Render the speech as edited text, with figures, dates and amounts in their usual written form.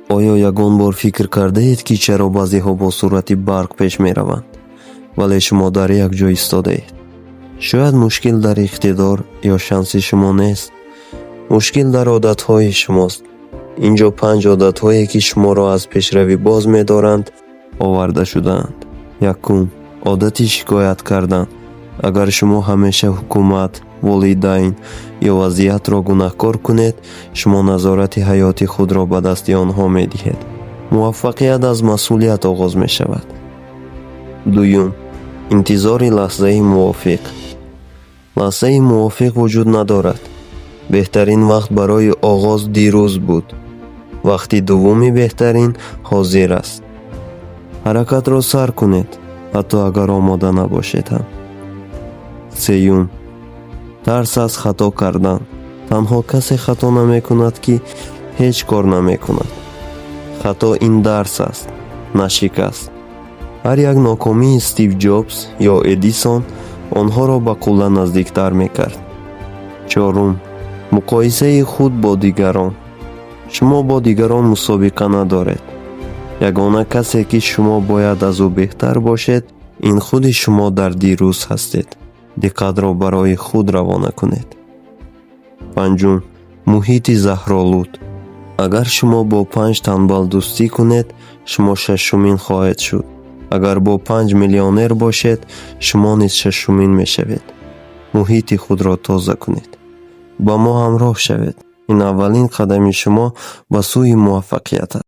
оё ягон бор фикр кардаед, ки чаро баъзеҳо бо суръати барқ пеш мераванд, вале шумо дар як ҷо истодаед? шояд мушкил дар иқтидор ё шанси шумо нест. мушкил дар одатҳои шумост. ин ҷо 5 одатҳое, ки шуморо аз пешравӣ боз медоранд, оварда шудаанд. 1. одати шикоят кардан. агар шумо ҳамеша ҳукумат, волидайн ё вазъиятро гунаҳкор кунед, шумо назорати ҳаёти худро ба дасти онҳо медиҳед. муваффақият аз масъулият оғоз мешавад. 2. интизори лаҳзаи мувофиқ. лаҳзаи мувофиқ вуҷуд надорад. беҳтарин вақт барои оғоз дирӯз буд. вақти дуввуми беҳтарин ҳозир аст. ҳаракатро сар кунед, ҳатто агар омода набошед ҳам. 3. тарс аз хато кардан. танҳо касе хато намекунад, ки ҳеҷ кор намекунад. хато ин дарс аст, на шикаст. ҳар як нокомии Стив Ҷобс ё Эдисон онҳоро ба қулла наздиктар мекард. 4. муқоисаи худ бо дигарон. шумо бо дигарон мусобиқа надоред. ягона касе, ки шумо бояд аз ӯ беҳтар бошед, ин худи шумо дар дирӯз ҳастед. диққатро барои худ равона кунед. 5. муҳити заҳролуд. агар шумо бо 5 танбал дӯстӣ кунед, шумо шашумин хоҳед шуд. агар бо 5 миллионер бошед, шумо низ шашумин мешавед. муҳити худро тоза кунед. ба мо ҳамроҳ шавед. ин аввалин қадами шумо ба сӯи муваффақият аст.